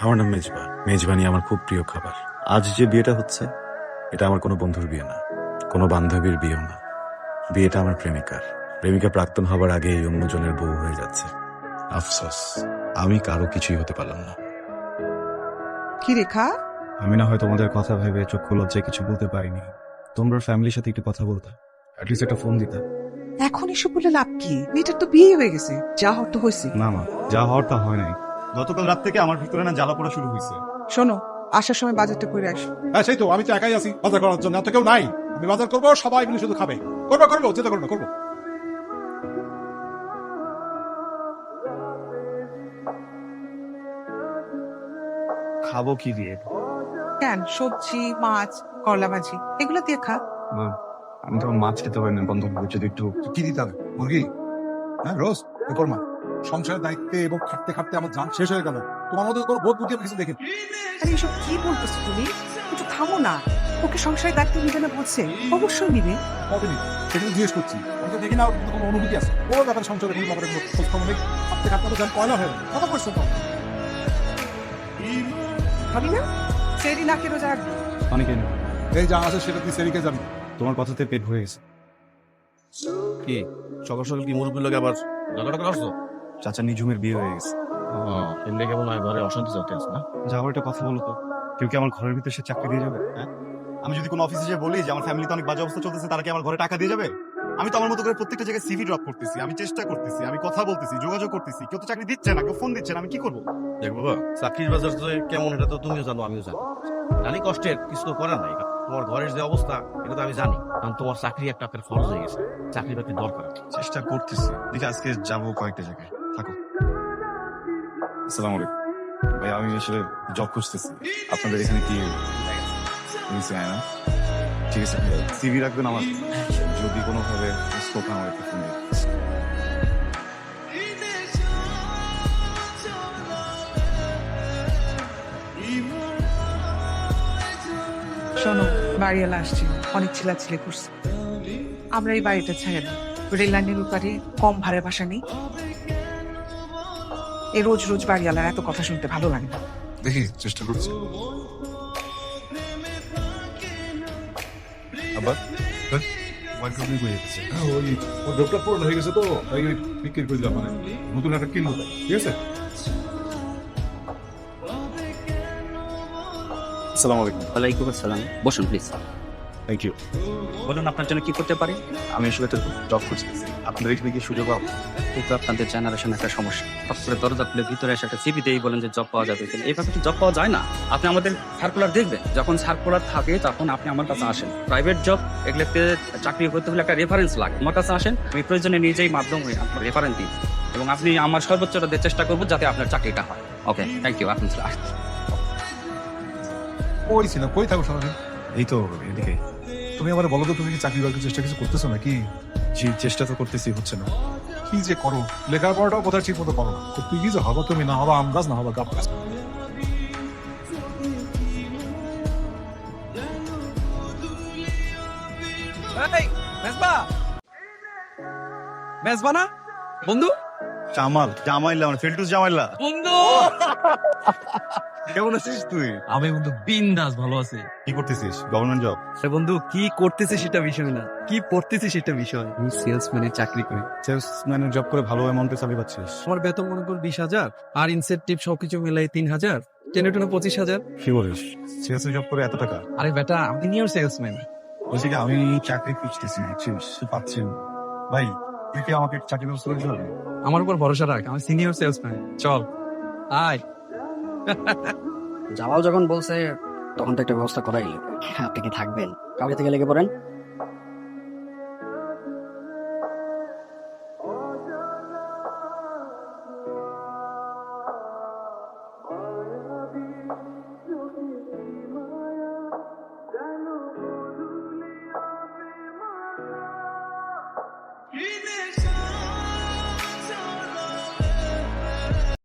আমার নাম মেজবা। মেজবানি আমার খুব প্রিয় খাবার। আজ যে বিয়েটা হচ্ছে এটা আমার কোনো বন্ধুর বিয়ে না, কোনো বান্ধবীর বিয়েও না। বিয়েটা আমার প্রেমিকার। প্রেমিকা প্রাক্তন হবার আগে এই অন্যজনের বউ হয়ে যাচ্ছে। আফসোস, আমি কারো কিছুই হতে পারলাম না। কি রেখা? আমি না হয় তোমাদের কথা ভেবে চক্ষু লজ্জায় কিছু বলতে পারিনি। তোমরা ফ্যামিলির সাথে একটু কথা বলতে, অ্যাটলিস্ট একটা ফোন দিতে। এখন এসব বলে লাভ কি? মেয়েটার তো বিয়ে হয়ে গেছে, যা হওয়ার তো হয়েছে। না মা, যা হওয়ার তা হয় নাই। গতকাল রাত থেকে আমার ভিতরে না জ্বালা পড়া শুরু হয়েছে। শোনো, আসার সময় বাজারটা করে আস। হ্যাঁ সেই তো, আমি তো একাই আছি বাজার করার জন্য, এত কেউ নাই। আমি বাজার করবো, সবাই মিলে শুধু খাবে। করবো যেতে করবো। খাবো কি দিয়ে? কেন, সবজি, মাছ, করলা ভাজি এগুলো দিয়ে খা। মা, আমি তো মাছ খেতে পারি না, বন্ধ করে যদি একটু। কি দিতে হবে? মুরগি? হ্যাঁ রোজ এরপর মা। সংসারের দায়িত্বে এবং খাটতে খাটতে আমার জান শেষ হয়ে গেল। তোমার মধ্যে কোনো বোধ বুদ্ধি কিছু দেখে। আরে এসব কি বলতেছো তুমি? একটু থামো না। ওকে সংসারের দায়িত্ব নিবে না বলছে, অবশ্যই নিবে। কতদিন সেটা জিজ্ঞেস করছি, আমি তো দেখি না ওর মধ্যে কোনো অনুভূতি আছে। ও ব্যাপারে সংসারে কোনো ব্যাপারে কোনো খোঁজ খবর নেই। খাটতে খাটতে তো জান কয়লা হয়ে গেল। কত পরিশ্রম করো। ভাবি না সেরি নাকে রোজা রাখবে। অনেকে এই যা আছে সেটা তুই সেরিকে যাবি। তোমার কথাতে পেট ভরে গেছে। কি সকাল সকাল কি মুরব্বীর লোক আবার ঝগড়া আসছো? চাচা নিঝুমের বিয়ে হয়ে গেছে। এমনি কেমন হয় ঘরে অশান্তি চলতে আছে না? যাওয়ার একটা কথা বলো তো, কেউ কি আমার ঘরের ভিতরে সে চাকরি দিয়ে যাবে? হ্যাঁ, আমি যদি কোনো অফিসে যে বলি যে আমার ফ্যামিলিতে অনেক বাজে অবস্থা চলতেছে, তারা কি আমার ঘরে টাকা দিয়ে যাবে? আমি তো আমার মতো করে প্রত্যেকটা জায়গায় সিভি ড্রপ করতেছি, আমি চেষ্টা করতেছি, আমি কথা বলতেছি, যোগাযোগ করতেছি, কেউ তো চাকরি দিচ্ছে না, কেউ ফোন দিচ্ছে না, আমি কি করবো? দেখ বাবা, চাকরির বাজার তো কেমন এটা তো তুমিও জানো, আমিও জানি। জানি কষ্টের, কিছু তো করার নাই। তোমার ঘরের যে অবস্থা এটা তো আমি জানি, কারণ তোমার চাকরি একটা আপনার ফরজ হয়ে গেছে। চাকরি বাকরি দরকার। চেষ্টা করতেছি, দেখি আজকে যাবো কয়েকটা জায়গায়। থাকো। আসসালামু আলাইকুম ভাই, আমি আসলে জব খুঁজতেছি। আপনাদের এখানে কি নিচে আয় না? ঠিক আছে, সিভি রাখবেন আমার, যদি কোনোভাবে স্কোপ আমার একটু ফোন দিন। শোনো, বাড়িওয়ালা আসছে, অনেক ছেলাছেলি করছে। আমরা এই বাড়িটা ছেড়ে দিই। রেল লাইনের উপরে কম ভাড়া বাসা নেই। এই রোজ রোজ বাড়িওয়ালার এত কথা শুনতে ভালো লাগে না। দেখি চেষ্টা করছি। আবার মাইক্রোফোন করে দিচ্ছে। হ্যাঁ, ওই ওর ডক্টর পুরো হয়ে গেছে তো, তাই ওই বিক্রি করে দিলাম। মানে নতুন একটা কিনবো তাই, ঠিক আছে। আসসালামু আলাইকুম। ওয়ালাইকুম আসসালাম, বসুন প্লিজ। Thank you. বলুন আপনার জন্য কি করতে পারি? আমি আসলে একটা জব খুঁজতেছি, আপনাদের এখানে কি সুযোগ পাবো? কিন্তু আপনাদের জেনারেশন একটা সমস্যা, হঠাৎ করে দরজা খুলে ভিতরে এসে একটা সিভি দিয়েই বলেন যে জব পাওয়া যাবে, কিন্তু এইভাবে তো জব পাওয়া যায় না। আপনি আমাদের সার্কুলার দেখবেন, যখন সার্কুলার থাকে তখন আপনি আমার কাছে আসেন। প্রাইভেট জব এগুলোতে চাকরি করতে হলে একটা রেফারেন্স লাগে, আমার কাছে আসেন, আমি প্রয়োজনে নিজেই মাধ্যম হয়ে আপনার রেফারেন্স দিই, এবং আপনি আমার সর্বোচ্চটা দিয়ে চেষ্টা করবো যাতে আপনার চাকরিটা হয়। ওকে, থ্যাংক ইউ। আপনি চলে আসুন। কই ছিল, কই থাকো সারাদিন? এই তো এদিকে। তুমি আমার বলো তো, তুমি কি চাকরি বাকরির চেষ্টা কিছু করতেছো নাকি? জি, চেষ্টা তো করতেছি, হচ্ছে না। কি যে করো, লেখাপড়াটাও কোথায় ঠিক মতো করো না। তো তুই কি যে হবো, তুমি না হবা আম গাছ, না হবা গাছ গাছ। মেজবানা বন্ধু, জামাইলা মানে ফেলটুস জামাইলা। বন্ধু কেমন আছিস তুই? আমি বন্ধু বিন্দাস ভালো আছি। কি করতেছিস? Government job? আরে বন্ধু, কি করতেছি সেটা বিষয় না, কি পড়তেছি সেটা বিষয়। আমি সেলসম্যানের চাকরি করি। সেলসম্যানের জব করে ভালো অ্যামাউন্টে চাকরি পাচ্ছিস? আমার বেতন মনে কর 20,000, আর ইনসেন্টিভ সবকিছু মিলাই 3,000, টেনে টেনে 25,000। কি বলিস? সেলস জব করে এত টাকা? আরে বেটা, আমি নিউর সেলসম্যান। বলছি কি, আমি চাকরি খুঁজতেছি, বুঝছিস, পাচ্ছি না। ভাই, তুই কি আমাকে চাকরি ব্যবস্থা করে দিবি? আমার উপর ভরসা রাখ, আমি সিনিয়র সেলসম্যান। চল আয়। জামাল যখন বলছে তখন তো একটা ব্যবস্থা করাই। আপনি কি থাকবেন? কাউকে থেকে লেগে পড়েন।